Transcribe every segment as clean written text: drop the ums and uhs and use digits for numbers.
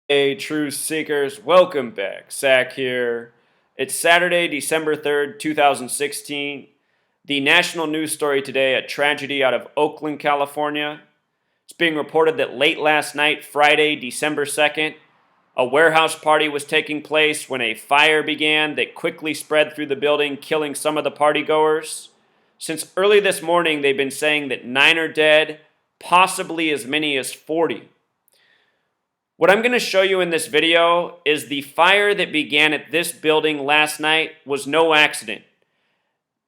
Hey, truth seekers, welcome back. Zach here. It's Saturday, December 3rd, 2016. The national news story today, a tragedy out of Oakland, California. It's being reported that late last night, Friday, December 2nd, a warehouse party was taking place when a fire began that quickly spread through the building, killing some of the partygoers. Since early this morning, they've been saying that 9 are dead, possibly as many as 40. What I'm going to show you in this video is the fire that began at this building last night was no accident.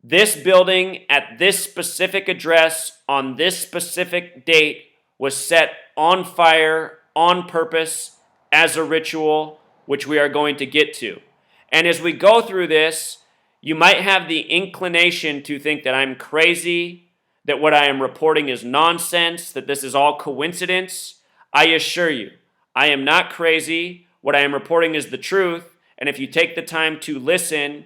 This building at this specific address on this specific date was set on fire on purpose as a ritual, which we are going to get to. And as we go through this, you might have the inclination to think that I'm crazy, that what I am reporting is nonsense, that this is all coincidence. I assure you, I am not crazy. What I am reporting is the truth. And if you take the time to listen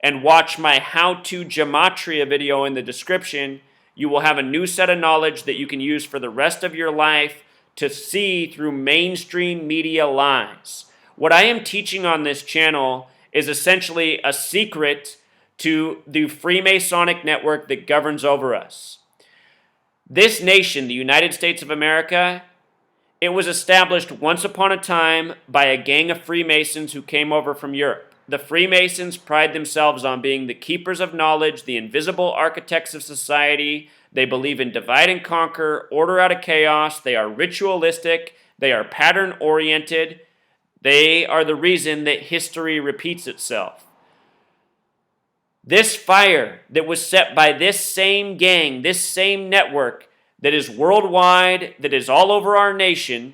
and watch my how-to gematria video in the description, you will have a new set of knowledge that you can use for the rest of your life to see through mainstream media lies. What I am teaching on this channel is essentially a secret to the Freemasonic network that governs over us. This nation, the United States of America, it was established once upon a time by a gang of Freemasons who came over from Europe. The Freemasons pride themselves on being the keepers of knowledge, the invisible architects of society. They believe in divide and conquer, order out of chaos. They are ritualistic. They are pattern-oriented. They are the reason that history repeats itself. This fire that was set by this same gang, this same network, that is worldwide, that is all over our nation,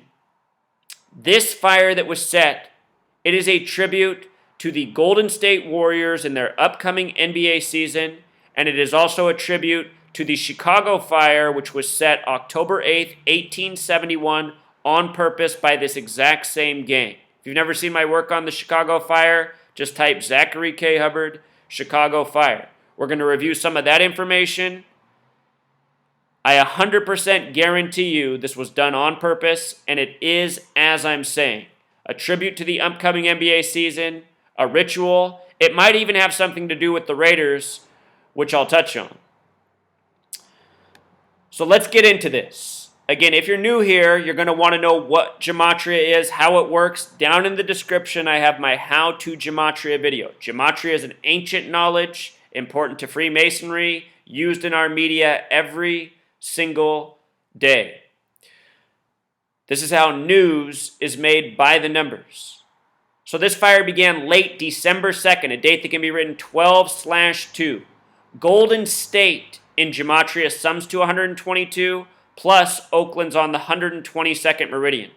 this fire that was set, it is a tribute to the Golden State Warriors in their upcoming NBA season, and it is also a tribute to the Chicago fire, which was set October 8th, 1871, on purpose by this exact same gang. If you've never seen my work on the Chicago fire, just type Zachary K. Hubbard, Chicago fire. We're going to review some of that information. I 100% guarantee you this was done on purpose, and it is as I'm saying. A tribute to the upcoming NBA season, a ritual. It might even have something to do with the Raiders, which I'll touch on. So let's get into this. Again, if you're new here, you're going to want to know what gematria is, how it works. Down in the description, I have my how-to gematria video. Gematria is an ancient knowledge, important to Freemasonry, used in our media every single day. This is how news is made by the numbers. So this fire began late December 2nd, a date that can be written 12/2. Golden State in gematria sums to 122, plus Oakland's on the 122nd meridian.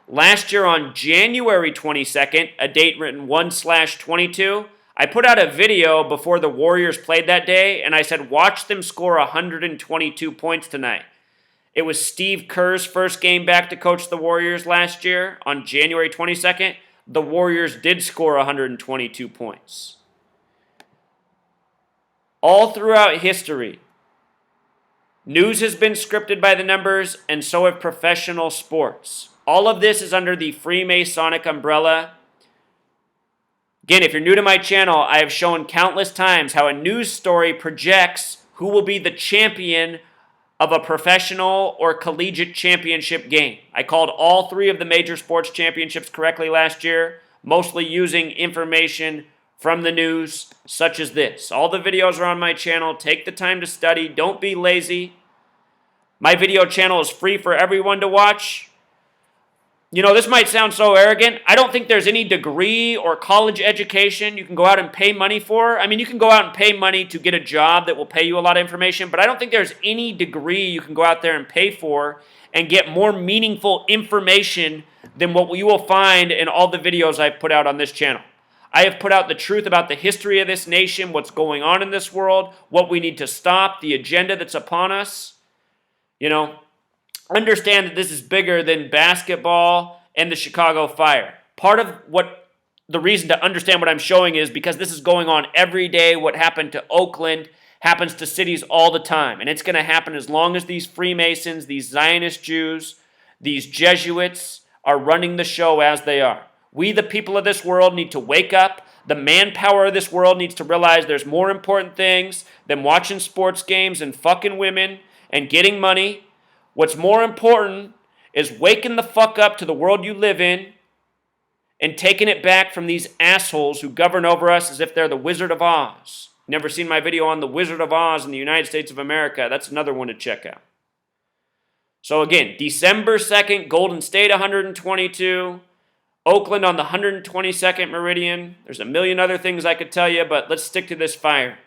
Last year on January 22nd, a date written 1/22, I put out a video before the Warriors played that day, and I said, watch them score 122 points tonight. It was Steve Kerr's first game back to coach the Warriors last year on January 22nd. The Warriors did score 122 points. All throughout history, news has been scripted by the numbers, and so have professional sports. All of this is under the Freemasonic umbrella. Again, if you're new to my channel, I have shown countless times how a news story projects who will be the champion of a professional or collegiate championship game. I called all 3 of the major sports championships correctly last year, mostly using information from the news, such as this. All the videos are on my channel. Take the time to study. Don't be lazy. My video channel is free for everyone to watch. You know, this might sound so arrogant. I don't think there's any degree or college education you can go out and pay money for. I mean, you can go out and pay money to get a job that will pay you a lot of information, but I don't think there's any degree you can go out there and pay for and get more meaningful information than what you will find in all the videos I've put out on this channel. I have put out the truth about the history of this nation, what's going on in this world, what we need to stop, the agenda that's upon us. You know, understand that this is bigger than basketball and the Chicago fire. Part of what the reason to understand what I'm showing is because this is going on every day. What happened to Oakland happens to cities all the time. And it's going to happen as long as these Freemasons, these Zionist Jews, these Jesuits are running the show as they are. We, the people of this world, need to wake up. The manpower of this world needs to realize there's more important things than watching sports games and fucking women and getting money. What's more important is waking the fuck up to the world you live in and taking it back from these assholes who govern over us as if they're the Wizard of Oz. Never seen my video on the Wizard of Oz in the United States of America? That's another one to check out. So again, December 2nd, Golden State 122, Oakland on the 122nd meridian. There's a million other things I could tell you, but let's stick to this fire.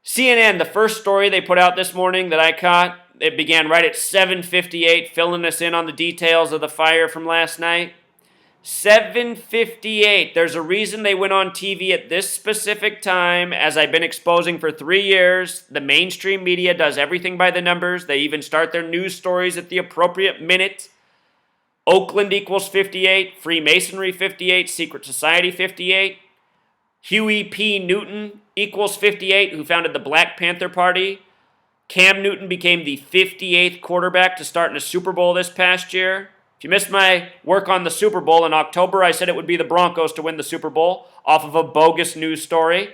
CNN, the first story they put out this morning that I caught, it began right at 7:58, filling us in on the details of the fire from last night. 7:58. There's a reason they went on TV at this specific time, as I've been exposing for 3 years. The mainstream media does everything by the numbers. They even start their news stories at the appropriate minute. Oakland equals 58, Freemasonry 58, Secret Society 58. Huey P. Newton equals 58, who founded the Black Panther Party. Cam Newton became the 58th quarterback to start in a Super Bowl this past year. If you missed my work on the Super Bowl, in October I said it would be the Broncos to win the Super Bowl off of a bogus news story.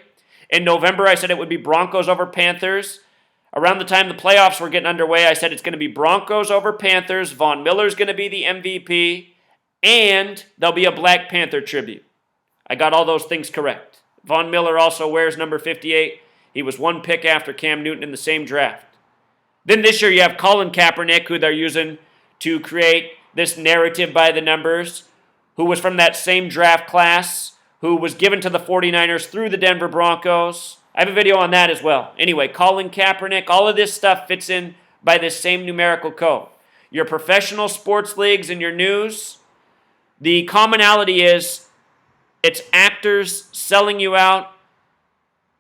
In November I said it would be Broncos over Panthers. Around the time the playoffs were getting underway, I said it's going to be Broncos over Panthers, Von Miller's going to be the MVP, and there'll be a Black Panther tribute. I got all those things correct. Von Miller also wears number 58. He was one pick after Cam Newton in the same draft. Then this year you have Colin Kaepernick, who they're using to create this narrative by the numbers, who was from that same draft class, who was given to the 49ers through the Denver Broncos. I have a video on that as well. Anyway, Colin Kaepernick, all of this stuff fits in by this same numerical code. Your professional sports leagues and your news, the commonality is it's actors selling you out,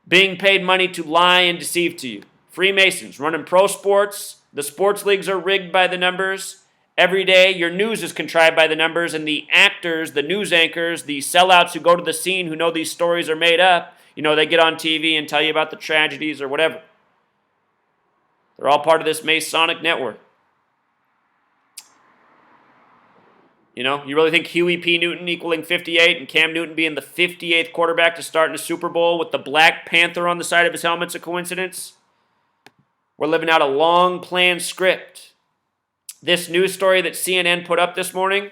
being paid money to lie and deceive to you. Freemasons running pro sports. The sports leagues are rigged by the numbers. Every day, your news is contrived by the numbers, and the actors, the news anchors, the sellouts who go to the scene who know these stories are made up, they get on TV and tell you about the tragedies or whatever. They're all part of this Masonic network. You really think Huey P. Newton equaling 58 and Cam Newton being the 58th quarterback to start in a Super Bowl with the Black Panther on the side of his helmet's a coincidence? We're living out a long-planned script. This news story that CNN put up this morning,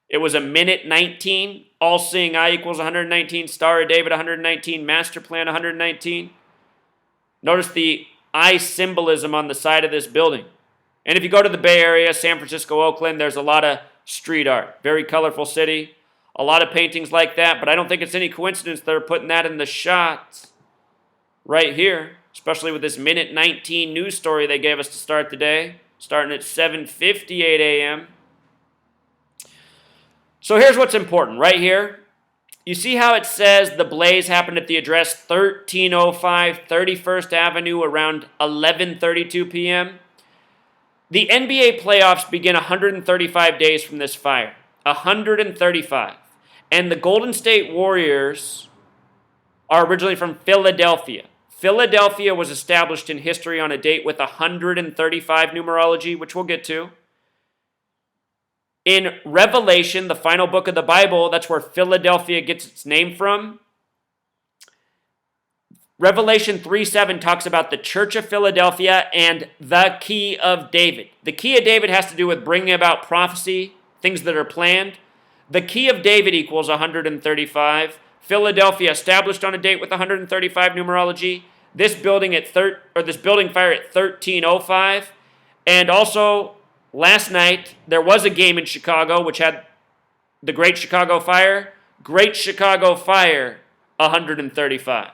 it was a minute 19. All-seeing eye equals 119. Star of David 119. Master plan 119. Notice the eye symbolism on the side of this building. And if you go to the Bay Area, San Francisco, Oakland, there's a lot of street art. Very colorful city. A lot of paintings like that, but I don't think it's any coincidence they're putting that in the shot right here, especially with this minute 19 news story they gave us to start the day, starting at 7:58 a.m. So here's what's important right here. You see how it says the blaze happened at the address 1305 31st Avenue around 11:32 p.m.? The NBA playoffs begin 135 days from this fire. 135. And the Golden State Warriors are originally from Philadelphia. Philadelphia was established in history on a date with 135 numerology, which we'll get to. In Revelation, the final book of the Bible, that's where Philadelphia gets its name from. Revelation 3:7 talks about the Church of Philadelphia and the Key of David. The Key of David has to do with bringing about prophecy, things that are planned. The Key of David equals 135. Philadelphia established on a date with 135 numerology. This building this building fire at 1305. And also, last night, there was a game in Chicago which had the Great Chicago Fire. Great Chicago Fire, 135.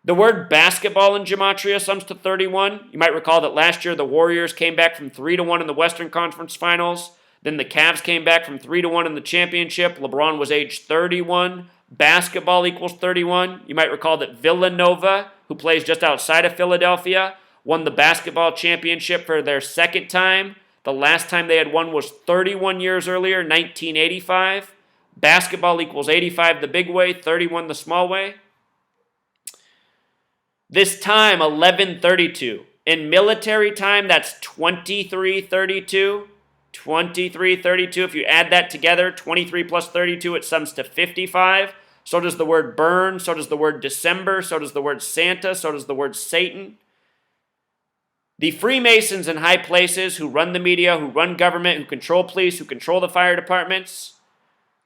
The word basketball in gematria sums to 31. You might recall that last year the Warriors came back from 3-1 in the Western Conference Finals. Then the Cavs came back from 3-1 in the championship. LeBron was age 31. Basketball equals 31. You might recall that Villanova, who plays just outside of Philadelphia, won the basketball championship for their second time. The last time they had won was 31 years earlier, 1985. Basketball equals 85 the big way, 31 the small way. This time, 11:32. In military time, that's 23:32. 2332. If you add that together, 23 plus 32, it sums to 55. So does the word burn, so does the word December, so does the word Santa, so does the word Satan. The Freemasons in high places who run the media, who run government, who control police, who control the fire departments,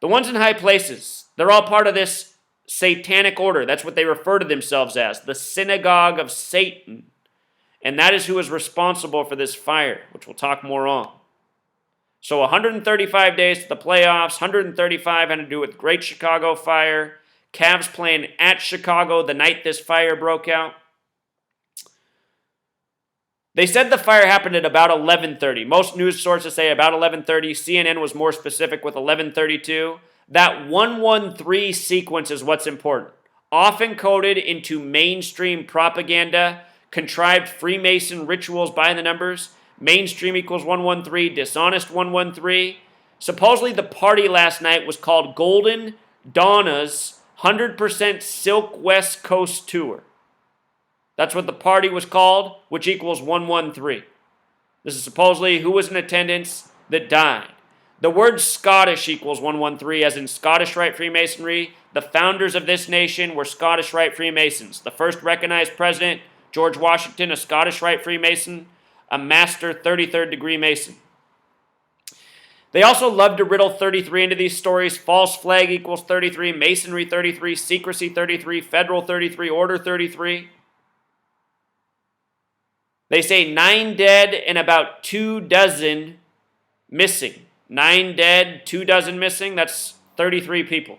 the ones in high places, they're all part of this satanic order. That's what they refer to themselves as, the synagogue of Satan. And that is who is responsible for this fire, which we'll talk more on. So 135 days to the playoffs, 135 had to do with Great Chicago Fire, Cavs playing at Chicago the night this fire broke out. They said the fire happened at about 11:30. Most news sources say about 11:30. CNN was more specific with 11:32. That 113 sequence is what's important. Often coded into mainstream propaganda, contrived Freemason rituals by the numbers. Mainstream equals 113, dishonest 113. Supposedly the party last night was called Golden Donna's 100% Silk West Coast Tour. That's what the party was called, which equals 113. This is supposedly who was in attendance that died. The word Scottish equals 113, as in Scottish Rite Freemasonry. The founders of this nation were Scottish Rite Freemasons. The first recognized president, George Washington, a Scottish Rite Freemason, a master 33rd degree Mason. They also love to riddle 33 into these stories. False flag equals 33, Masonry 33, secrecy 33, federal 33, order 33. They say 9 dead and about 24 missing. 9 dead, 24 missing. That's 33 people.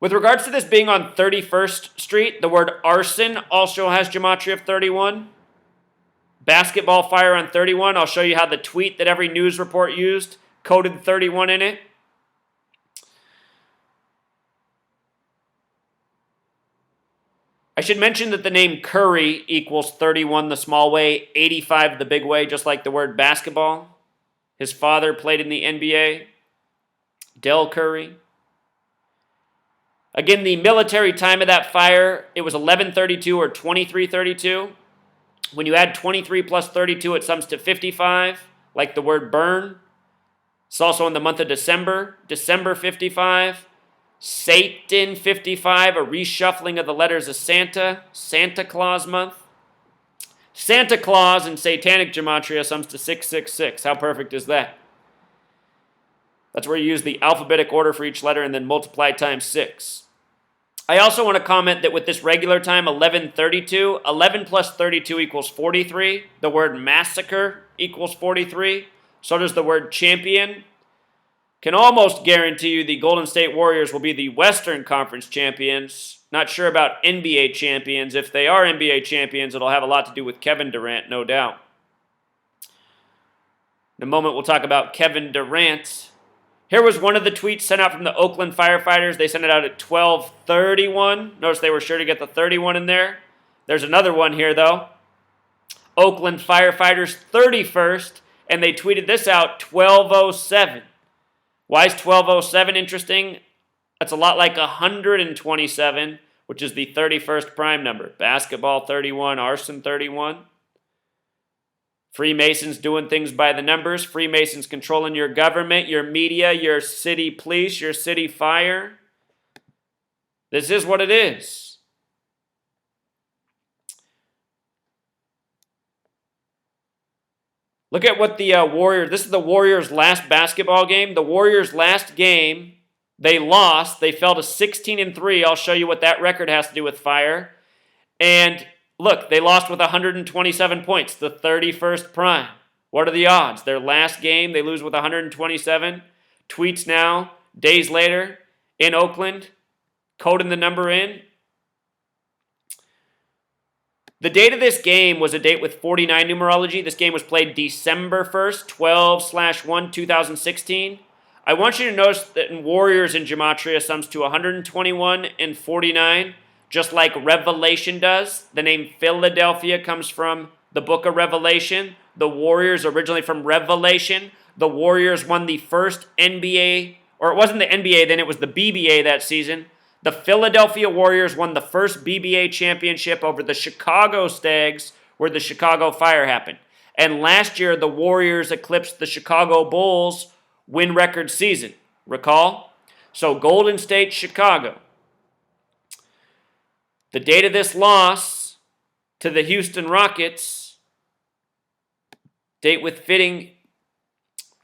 With regards to this being on 31st Street, the word arson also has gematria of 31. Basketball fire on 31. I'll show you how the tweet that every news report used coded 31 in it. I should mention that the name Curry equals 31 the small way, 85 the big way, just like the word basketball. His father played in the NBA, Del Curry. Again, the military time of that fire, it was 11:32 or 23:32. When you add 23 plus 32, it sums to 55, like the word burn. It's also in the month of December, December 55. Satan 55, a reshuffling of the letters of Santa, Santa Claus month. Santa Claus in satanic gematria sums to 666. How perfect is that? That's where you use the alphabetic order for each letter and then multiply times 6. I also want to comment that with this regular time, 11:32, 11 plus 32 equals 43. The word massacre equals 43. So does the word champion. Can almost guarantee you the Golden State Warriors will be the Western Conference champions. Not sure about NBA champions. If they are NBA champions, it'll have a lot to do with Kevin Durant, no doubt. In a moment, we'll talk about Kevin Durant. Here was one of the tweets sent out from the Oakland firefighters. They sent it out at 12:31. Notice they were sure to get the 31 in there. There's another one here, though. Oakland firefighters 31st, and they tweeted this out 12:07. Why is 12:07 interesting? That's a lot like 127, which is the 31st prime number. Basketball 31, arson 31. Freemasons doing things by the numbers. Freemasons controlling your government, your media, your city police, your city fire. This is what it is. Look at what the Warriors, this is the Warriors' last basketball game. The Warriors' last game, they lost. They fell to 16-3. I'll show you what that record has to do with fire. And look, they lost with 127 points, the 31st prime. What are the odds? Their last game, they lose with 127. Tweets now, days later, in Oakland, coding the number in. The date of this game was a date with 49 numerology. This game was played December 1st, 12/1, 2016. I want you to notice that in Warriors in Gematria sums to 121 and 49, just like Revelation does. The name Philadelphia comes from the book of Revelation. The Warriors originally from Revelation. The Warriors won the first NBA, or it wasn't the NBA then, it was the BBA that season. The Philadelphia Warriors won the first BBA championship over the Chicago Stags, where the Chicago Fire happened. And last year, the Warriors eclipsed the Chicago Bulls win record season. Recall? So Golden State, Chicago. The date of this loss to the Houston Rockets, date with fitting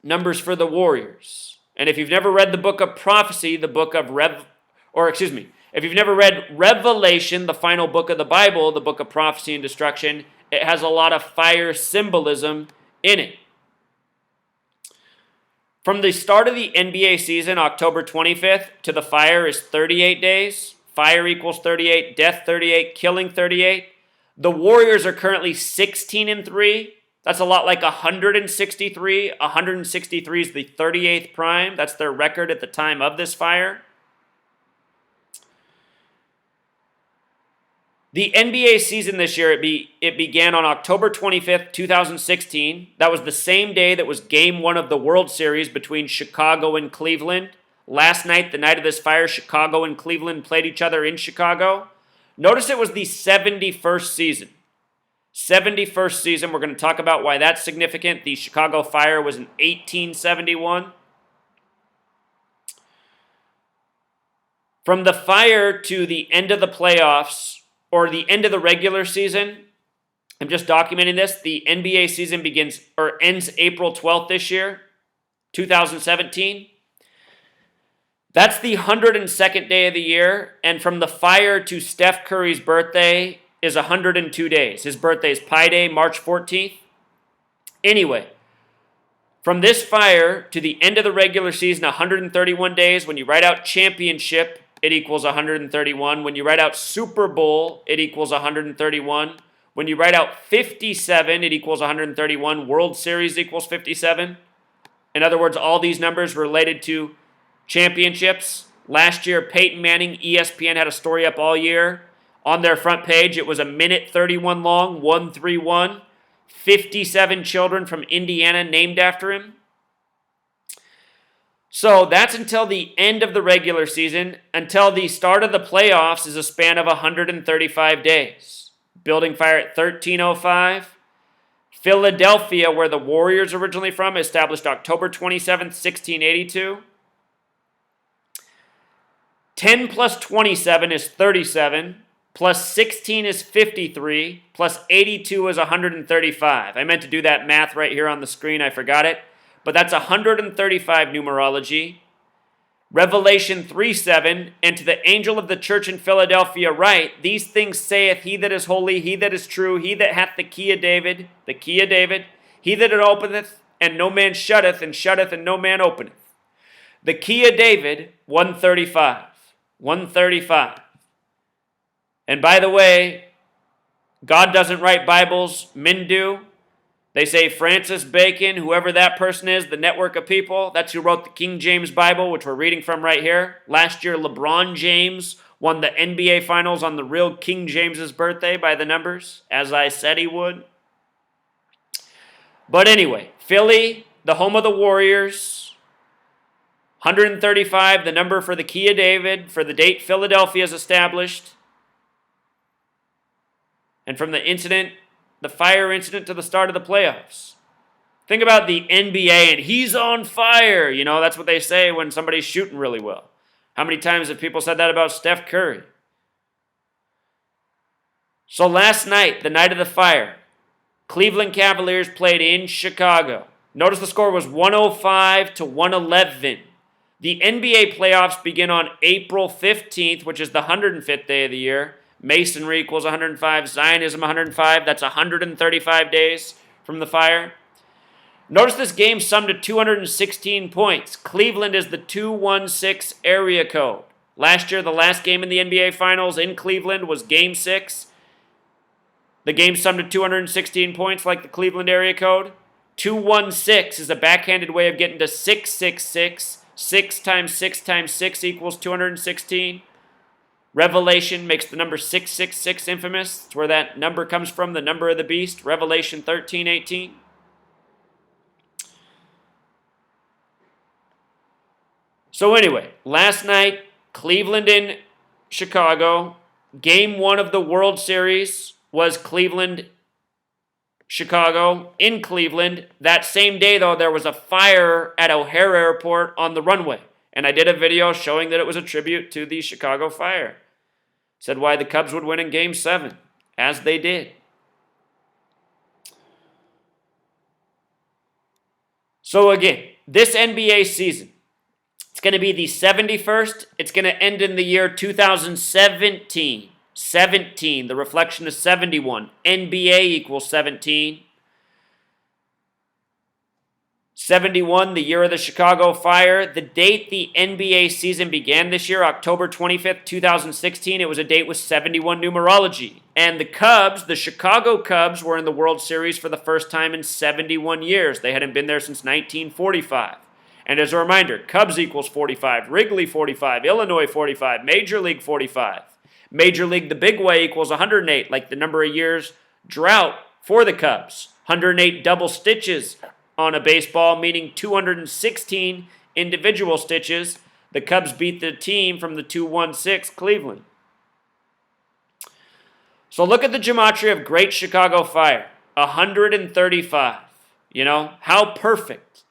numbers for the Warriors. And if you've never read the book of prophecy, the book of if you've never read Revelation, the final book of the Bible, the book of prophecy and destruction, it has a lot of fire symbolism in it. From the start of the NBA season, October 25th, to the fire is 38 days. Fire equals 38, death 38, killing 38. The Warriors are currently 16-3. That's a lot like 163. 163 is the 38th prime. That's their record at the time of this fire. The NBA season this year, it began on October 25th, 2016. That was the same day that was Game 1 of the World Series between Chicago and Cleveland. Last night, the night of this fire, Chicago and Cleveland played each other in Chicago. Notice it was the 71st season. 71st season. We're going to talk about why that's significant. The Chicago fire was in 1871. From the fire to the end of the playoffs, or the end of the regular season, I'm just documenting this. The NBA season ends April 12th this year, 2017. That's the 102nd day of the year. And from the fire to Steph Curry's birthday is 102 days. His birthday is Pi Day, March 14th. Anyway, from this fire to the end of the regular season, 131 days. When you write out championship, it equals 131. When you write out Super Bowl, it equals 131. When you write out 57, it equals 131. World Series equals 57. In other words, all these numbers related to championships. Last year, Peyton Manning, ESPN had a story up all year. On their front page, it was a minute 31 long, 131. 57 children from Indiana named after him. So that's until the end of the regular season. Until the start of the playoffs is a span of 135 days. Building fire at 1305. Philadelphia, where the Warriors are originally from, established October 27th, 1682. 10 plus 27 is 37. Plus 16 is 53. Plus 82 is 135. I meant to do that math right here on the screen. I forgot it. But that's 135 numerology. Revelation 3:7, and to the angel of the church in Philadelphia write, these things saith he that is holy, he that is true, he that hath the key of David, he that it openeth, and no man shutteth, and no man openeth. The key of David, 135. 135. And by the way, God doesn't write Bibles, men do. They say Francis Bacon, whoever that person is, the network of people, that's who wrote the King James Bible, which we're reading from right here. Last year, LeBron James won the NBA Finals on the real King James's birthday by the numbers, as I said he would. But anyway, Philly, the home of the Warriors, 135, the number for the key of David, for the date Philadelphia is established. And from the incident, the fire incident to the start of the playoffs. Think about the NBA and he's on fire. You know, that's what they say when somebody's shooting really well. How many times have people said that about Steph Curry? So last night, the night of the fire, Cleveland Cavaliers played in Chicago. Notice the score was 105 to 111. The NBA playoffs begin on April 15th, which is the 105th day of the year. Masonry equals 105. Zionism 105. That's 135 days from the fire. Notice this game summed to 216 points. Cleveland is the 216 area code. Last year, the last game in the NBA Finals in Cleveland was Game 6. The game summed to 216 points like the Cleveland area code. 216 is a backhanded way of getting to 666. 6 times 6 times 6 equals 216. Revelation makes the number 666 infamous. It's where that number comes from, the number of the beast. Revelation 13:18. So anyway, last night, Cleveland in Chicago. Game 1 of the World Series was Cleveland, Chicago in Cleveland. That same day, though, there was a fire at O'Hare Airport on the runway. And I did a video showing that it was a tribute to the Chicago fire. Said why the Cubs would win in Game 7, as they did. So again, this NBA season, it's going to be the 71st. It's going to end in the year 2017. 17, the reflection is 71. NBA equals 17. 71, the year of the Chicago Fire. The date the NBA season began this year, October 25th, 2016, it was a date with 71 numerology. And the Cubs, the Chicago Cubs, were in the World Series for the first time in 71 years. They hadn't been there since 1945. And as a reminder, Cubs equals 45, Wrigley 45, Illinois 45, Major League 45. Major League the big way equals 108, like the number of years drought for the Cubs. 108 double stitches on a baseball, meaning 216 individual stitches. The Cubs beat the team from the 216 Cleveland. So look at the gematria of Great Chicago Fire. 135. You know, how perfect.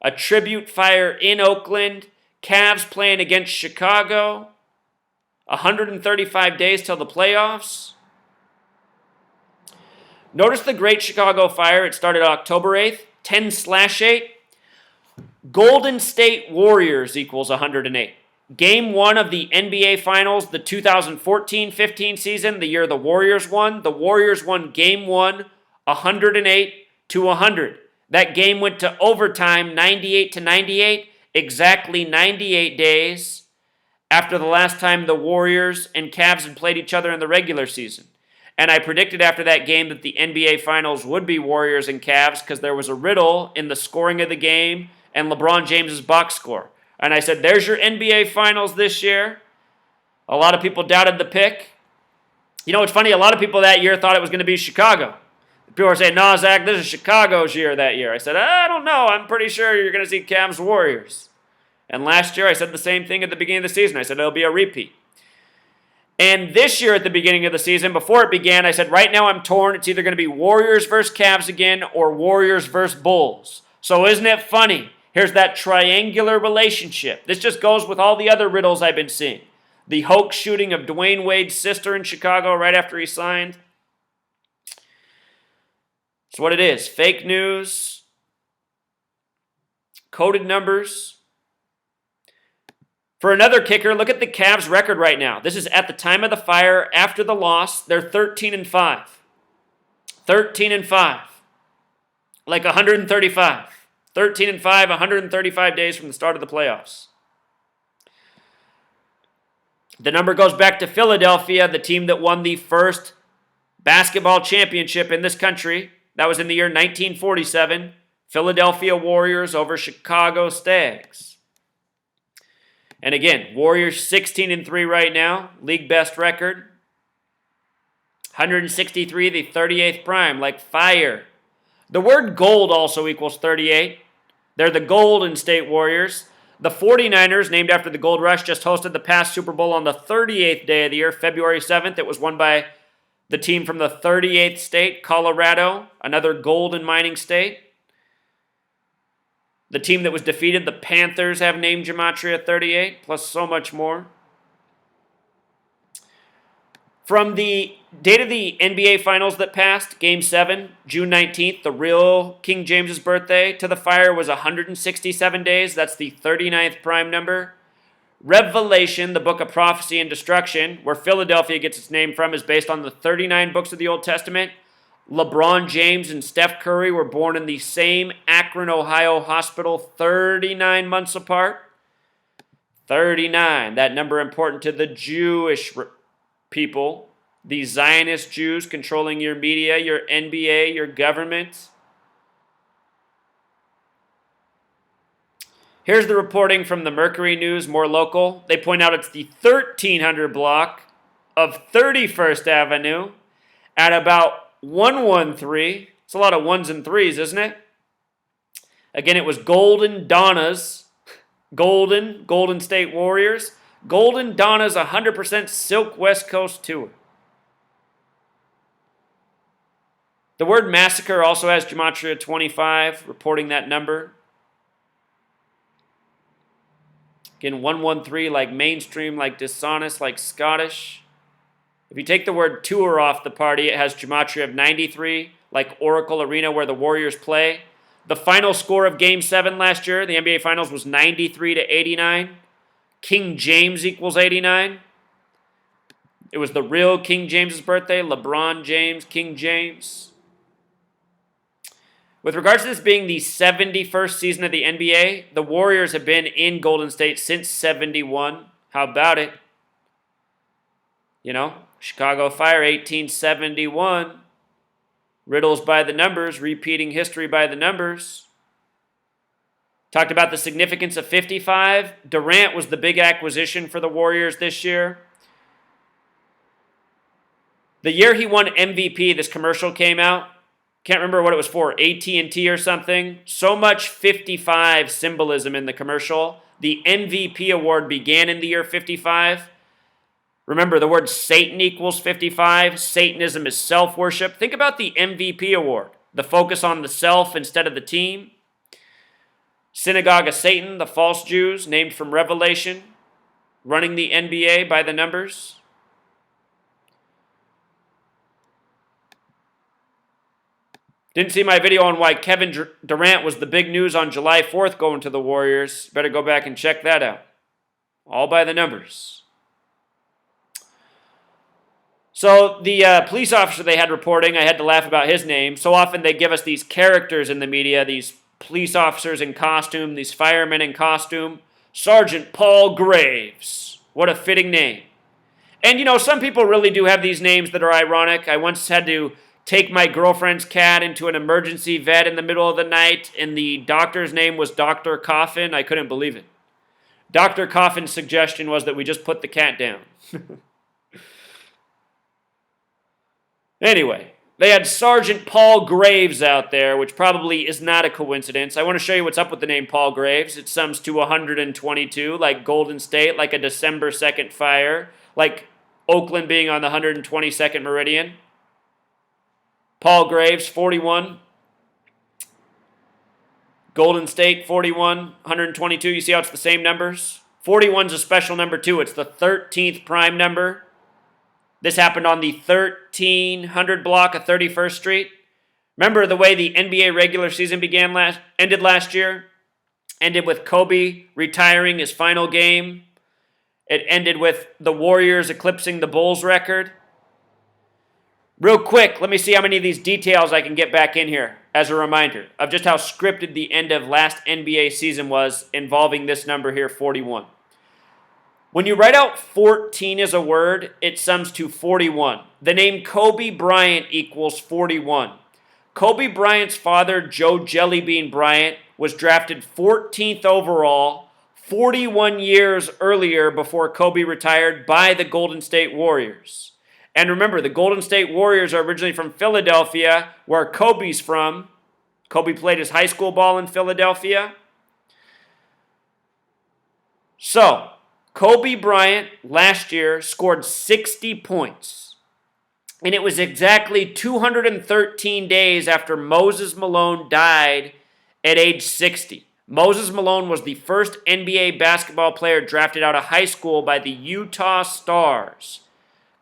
A tribute fire in Oakland. Cavs playing against Chicago. 135 days till the playoffs. Notice the Great Chicago Fire. It started October 8th, 10/8. Golden State Warriors equals 108. Game 1 of the NBA Finals, the 2014-15 season, the year the Warriors won. The Warriors won Game 1, 108-100. That game went to overtime, 98-98, exactly 98 days after the last time the Warriors and Cavs had played each other in the regular season. And I predicted after that game that the NBA Finals would be Warriors and Cavs because there was a riddle in the scoring of the game and LeBron James's box score. And I said, there's your NBA Finals this year. A lot of people doubted the pick. You know, it's funny, a lot of people that year thought it was going to be Chicago. People were saying, no, Zach, this is Chicago's year that year. I said, I don't know. I'm pretty sure you're going to see Cavs Warriors. And last year, I said the same thing at the beginning of the season. I said it'll be a repeat. And this year at the beginning of the season, before it began, I said right now I'm torn. It's either going to be Warriors versus Cavs again or Warriors versus Bulls. So isn't it funny? Here's that triangular relationship. This just goes with all the other riddles I've been seeing. The hoax shooting of Dwayne Wade's sister in Chicago right after he signed. It's what it is. Fake news. Coded numbers. For another kicker, look at the Cavs' record right now. This is at the time of the fire, after the loss. They're 13-5. 13-5. Like 135. 13-5, 135 days from the start of the playoffs. The number goes back to Philadelphia, the team that won the first basketball championship in this country. That was in the year 1947. Philadelphia Warriors over Chicago Stags. And again, Warriors 16-3 right now, league best record. 163, the 38th prime, like fire. The word gold also equals 38. They're the Golden State Warriors. The 49ers, named after the Gold Rush, just hosted the past Super Bowl on the 38th day of the year, February 7th. It was won by the team from the 38th state, Colorado, another gold and mining state. The team that was defeated, the Panthers, have named gematria 38, plus so much more. From the date of the NBA Finals that passed, Game 7, June 19th, the real King James's birthday, to the fire was 167 days. That's the 39th prime number. Revelation, the book of prophecy and destruction, where Philadelphia gets its name from, is based on the 39 books of the Old Testament. LeBron James and Steph Curry were born in the same Akron, Ohio hospital 39 months apart. 39, that number important to the Jewish people, the Zionist Jews controlling your media, your NBA, your government. Here's the reporting from the Mercury News, more local. They point out it's the 1300 block of 31st Avenue at about 113. It's a lot of ones and threes, isn't it? Again, it was Golden Donna's. Golden State Warriors. Golden Donna's 100% Silk West Coast Tour. The word massacre also has gematria 25, reporting that number. Again, 113 like mainstream, like dishonest, like Scottish. If you take the word tour off the party, it has gematria of 93, like Oracle Arena where the Warriors play. The final score of Game 7 last year, the NBA Finals, was 93 to 89. King James equals 89. It was the real King James's birthday, LeBron James, King James. With regards to this being the 71st season of the NBA, the Warriors have been in Golden State since 71. How about it? You know, Chicago Fire, 1871. Riddles by the numbers, repeating history by the numbers. Talked about the significance of 55. Durant was the big acquisition for the Warriors this year. The year he won MVP, this commercial came out. Can't remember what it was for, AT&T or something. So much 55 symbolism in the commercial. The MVP award began in the year 55. Remember, the word Satan equals 55. Satanism is self-worship. Think about the MVP award. The focus on the self instead of the team. Synagogue of Satan, the false Jews, named from Revelation. Running the NBA by the numbers. Didn't see my video on why Kevin Durant was the big news on July 4th going to the Warriors. Better go back and check that out. All by the numbers. So the police officer they had reporting, I had to laugh about his name. So often they give us these characters in the media, these police officers in costume, these firemen in costume. Sergeant Paul Graves. What a fitting name. And you know, some people really do have these names that are ironic. I once had to take my girlfriend's cat into an emergency vet in the middle of the night, and the doctor's name was Dr. Coffin. I couldn't believe it. Dr. Coffin's suggestion was that we just put the cat down. Anyway, they had Sergeant Paul Graves out there, which probably is not a coincidence. I want to show you what's up with the name Paul Graves. It sums to 122, like Golden State, like a December 2nd fire, like Oakland being on the 122nd meridian. Paul Graves, 41. Golden State, 41. 122. You see how it's the same numbers? 41's a special number too. It's the 13th prime number. This happened on the 1300 block of 31st Street. Remember the way the NBA regular season ended last year? Ended with Kobe retiring his final game. It ended with the Warriors eclipsing the Bulls record. Real quick, let me see how many of these details I can get back in here as a reminder of just how scripted the end of last NBA season was involving this number here, 41. When you write out 14 as a word, it sums to 41. The name Kobe Bryant equals 41. Kobe Bryant's father, Joe Jellybean Bryant, was drafted 14th overall 41 years earlier before Kobe retired by the Golden State Warriors. And remember, the Golden State Warriors are originally from Philadelphia, where Kobe's from. Kobe played his high school ball in Philadelphia. So, Kobe Bryant last year scored 60 points. And it was exactly 213 days after Moses Malone died at age 60. Moses Malone was the first NBA basketball player drafted out of high school by the Utah Stars.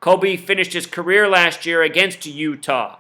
Kobe finished his career last year against Utah.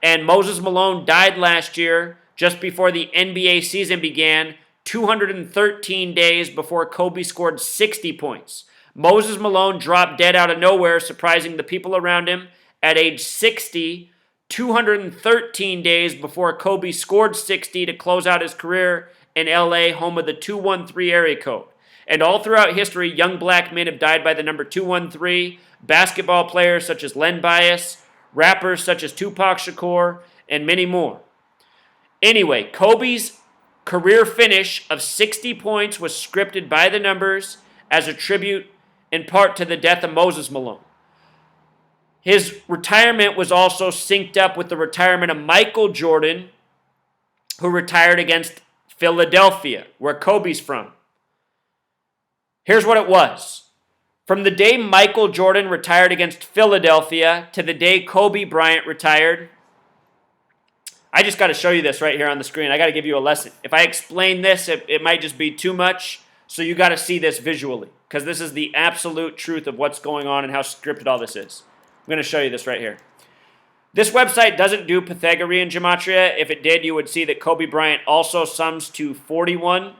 And Moses Malone died last year just before the NBA season began, 213 days before Kobe scored 60 points. Moses Malone dropped dead out of nowhere, surprising the people around him at age 60, 213 days before Kobe scored 60 to close out his career in LA, home of the 213 area code. And all throughout history, young black men have died by the number 213. Basketball players such as Len Bias, rappers such as Tupac Shakur, and many more. Anyway, Kobe's career finish of 60 points was scripted by the numbers as a tribute in part to the death of Moses Malone. His retirement was also synced up with the retirement of Michael Jordan, who retired against Philadelphia, where Kobe's from. Here's what it was. From the day Michael Jordan retired against Philadelphia to the day Kobe Bryant retired, I just got to show you this right here on the screen. I got to give you a lesson. If I explain this, it might just be too much. So you got to see this visually, because this is the absolute truth of what's going on and how scripted all this is. I'm going to show you this right here. This website doesn't do Pythagorean gematria. If it did, you would see that Kobe Bryant also sums to 41.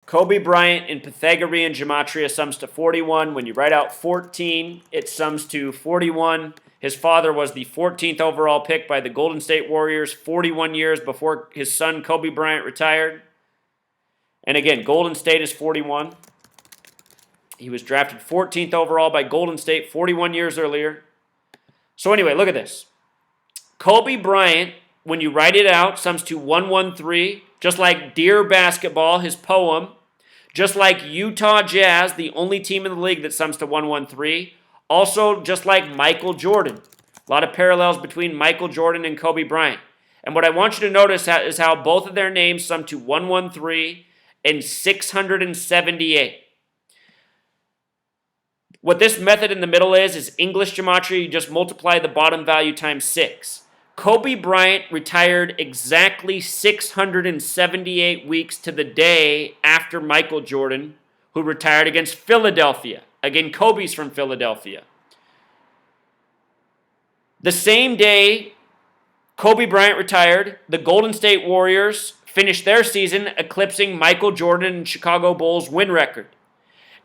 Kobe Bryant in Pythagorean gematria sums to 41. When you write out 14, it sums to 41. His father was the 14th overall pick by the Golden State Warriors 41 years before his son Kobe Bryant retired. And again, Golden State is 41. He was drafted 14th overall by Golden State 41 years earlier. So anyway, look at this. Kobe Bryant, when you write it out, sums to 113, just like Dear Basketball, his poem, just like Utah Jazz, the only team in the league that sums to 113, also just like Michael Jordan. A lot of parallels between Michael Jordan and Kobe Bryant. And what I want you to notice is how both of their names sum to 113 and 678. What this method in the middle is English gematria. You just multiply the bottom value times 6. Kobe Bryant retired exactly 678 weeks to the day after Michael Jordan, who retired against Philadelphia. Again, Kobe's from Philadelphia. The same day Kobe Bryant retired, the Golden State Warriors finished their season eclipsing Michael Jordan and Chicago Bulls' win record.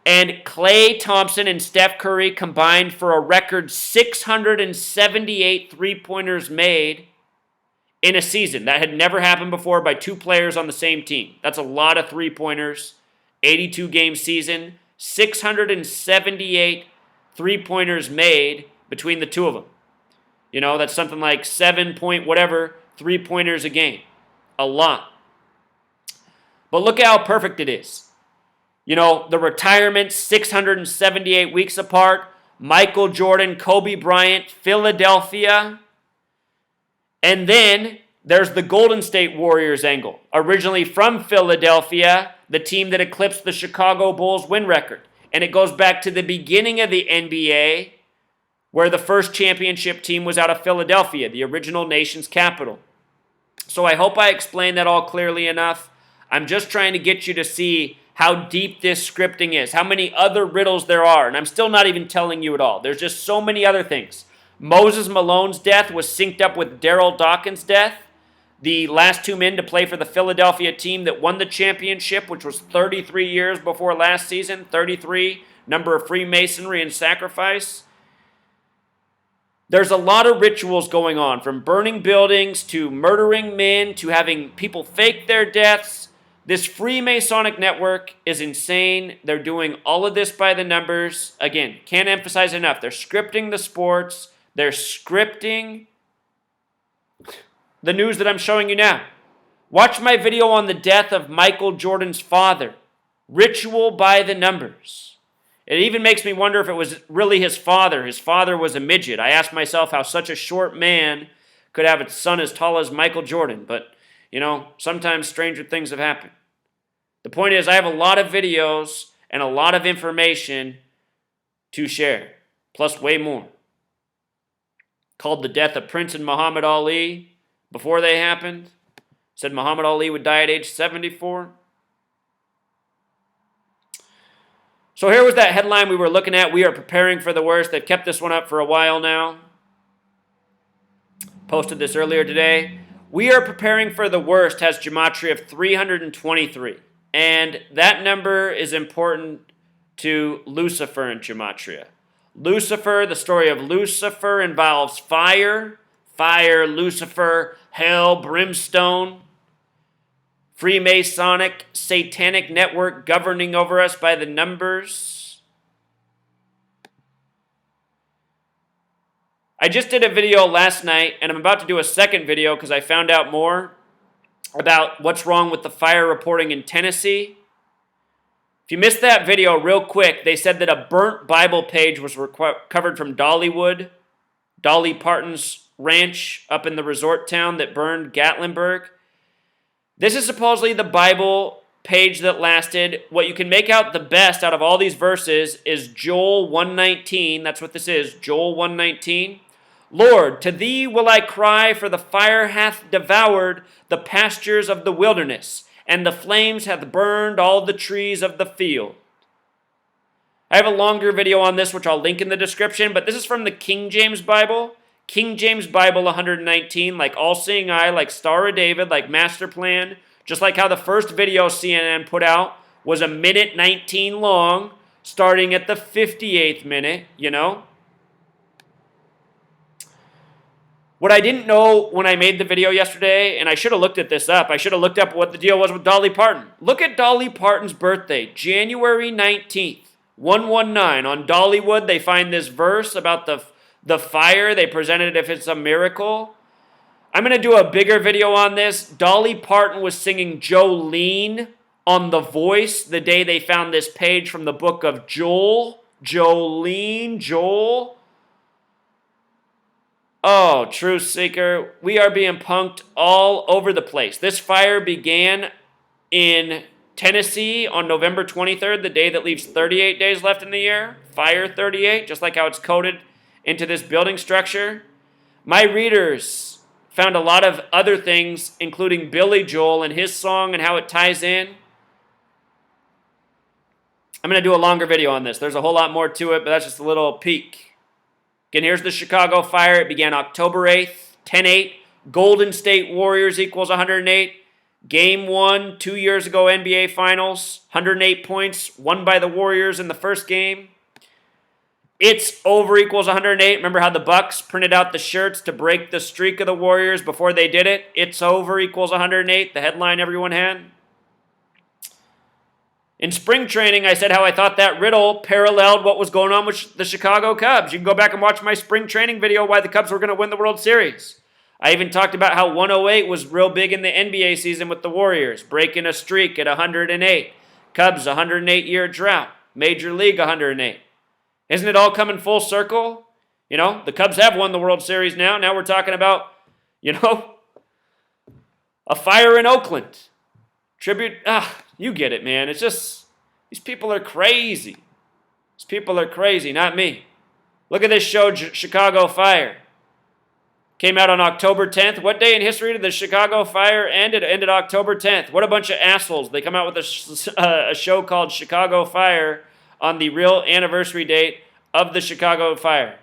And Klay Thompson and Steph Curry combined for a record 678 three-pointers made in a season. That had never happened before by two players on the same team. That's a lot of three-pointers. 82-game season, 678 three-pointers made between the two of them. You know, that's something like 7 whatever three-pointers a game. A lot. But look at how perfect it is. You know, the retirement, 678 weeks apart. Michael Jordan, Kobe Bryant, Philadelphia. And then there's the Golden State Warriors angle. Originally from Philadelphia, the team that eclipsed the Chicago Bulls win record. And it goes back to the beginning of the NBA, where the first championship team was out of Philadelphia, the original nation's capital. So I hope I explained that all clearly enough. I'm just trying to get you to see how deep this scripting is, how many other riddles there are, and I'm still not even telling you it all. There's just so many other things. Moses Malone's death was synced up with Daryl Dawkins' death, the last two men to play for the Philadelphia team that won the championship, which was 33 years before last season, 33, number of Freemasonry and sacrifice. There's a lot of rituals going on, from burning buildings to murdering men to having people fake their deaths. This Freemasonic network is insane. They're doing all of this by the numbers. Again, can't emphasize enough. They're scripting the sports. They're scripting the news that I'm showing you now. Watch my video on the death of Michael Jordan's father. Ritual by the numbers. It even makes me wonder if it was really his father. His father was a midget. I asked myself how such a short man could have a son as tall as Michael Jordan. But, you know, sometimes stranger things have happened. The point is, I have a lot of videos and a lot of information to share, plus way more. Called The Death of Prince and Muhammad Ali. Before they happened, said Muhammad Ali would die at age 74. So here was that headline we were looking at. We are preparing for the worst. They've kept this one up for a while now. Posted this earlier today. We are preparing for the worst has gematria of 323. And that number is important to Lucifer in gematria. Lucifer, the story of Lucifer involves fire, Lucifer, hell, brimstone, Freemasonic, satanic network governing over us by the numbers. I just did a video last night, and I'm about to do a second video because I found out more about what's wrong with the fire reporting in Tennessee. If you missed that video real quick, they said that a burnt Bible page was recovered from Dollywood, Dolly Parton's ranch up in the resort town that burned Gatlinburg. This is supposedly the Bible page that lasted. What you can make out the best out of all these verses is Joel 1:19. That's what this is, Joel 1:19. Lord, to thee will I cry, for the fire hath devoured the pastures of the wilderness, and the flames hath burned all the trees of the field. I have a longer video on this, which I'll link in the description, but this is from the King James Bible. King James Bible 119, like All-Seeing Eye, like Star of David, like Master Plan, just like how the first video CNN put out was 1:19 long, starting at the 58th minute, you know? What I didn't know when I made the video yesterday, and I should have looked at this up, I should have looked up what the deal was with Dolly Parton. Look at Dolly Parton's birthday, January 19th, 119. On Dollywood, they find this verse about the fire. They presented it if it's a miracle. I'm going to do a bigger video on this. Dolly Parton was singing Jolene on The Voice the day they found this page from the book of Joel. Joel. Oh, truth seeker, we are being punked all over the place. This fire began in Tennessee on November 23rd, the day that leaves 38 days left in the year. Fire 38, just like how it's coded into this building structure. My readers found a lot of other things, including Billy Joel and his song and how it ties in. I'm going to do a longer video on this. There's a whole lot more to it, but that's just a little peek. Again, here's the Chicago Fire. It began October 8th, 10-8. Golden State Warriors equals 108. Game 1, 2 years ago, NBA Finals. 108 points, won by the Warriors in the first game. It's over equals 108. Remember how the Bucks printed out the shirts to break the streak of the Warriors before they did it? It's over equals 108, the headline everyone had. In spring training, I said how I thought that riddle paralleled what was going on with the Chicago Cubs. You can go back and watch my spring training video why the Cubs were going to win the World Series. I even talked about how 108 was real big in the NBA season with the Warriors, breaking a streak at 108. Cubs, 108-year drought. Major League, 108. Isn't it all coming full circle? You know, the Cubs have won the World Series now. Now we're talking about, you know, a fire in Oakland. Tribute, you get it, man. It's just, these people are crazy. These people are crazy, not me. Look at this show, Chicago Fire. Came out on October 10th. What day in history did the Chicago Fire end? It ended October 10th. What a bunch of assholes. They come out with a show called Chicago Fire on the real anniversary date of the Chicago Fire.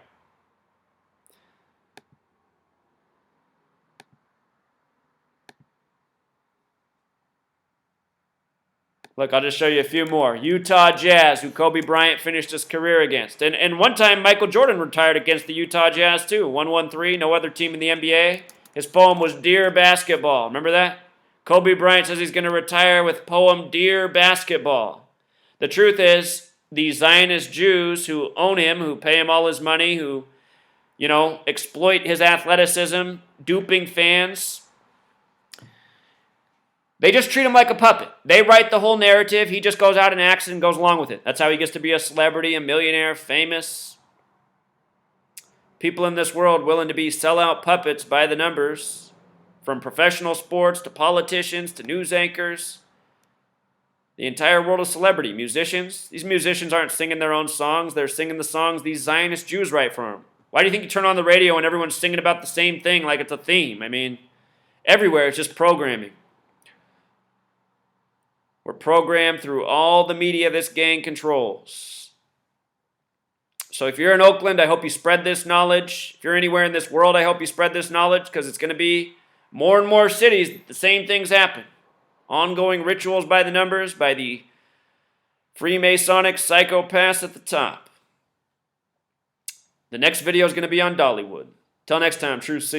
Look, I'll just show you a few more. Utah Jazz, who Kobe Bryant finished his career against. And one time, Michael Jordan retired against the Utah Jazz, too. 113, no other team in the NBA. His poem was Dear Basketball. Remember that? Kobe Bryant says he's going to retire with poem Dear Basketball. The truth is, the Zionist Jews who own him, who pay him all his money, who, you know, exploit his athleticism, duping fans, they just treat him like a puppet. They write the whole narrative. He just goes out and acts and goes along with it. That's how he gets to be a celebrity, a millionaire, famous. People in this world willing to be sellout puppets by the numbers, from professional sports to politicians to news anchors. The entire world of celebrity, musicians. These musicians aren't singing their own songs. They're singing the songs these Zionist Jews write for them. Why do you think you turn on the radio and everyone's singing about the same thing like it's a theme? I mean, everywhere it's just programming. We're programmed through all the media this gang controls. So if you're in Oakland, I hope you spread this knowledge. If you're anywhere in this world, I hope you spread this knowledge, because it's going to be more and more cities that the same things happen. Ongoing rituals by the numbers, by the Freemasonic psychopaths at the top. The next video is going to be on Dollywood. Till next time, True Seekers.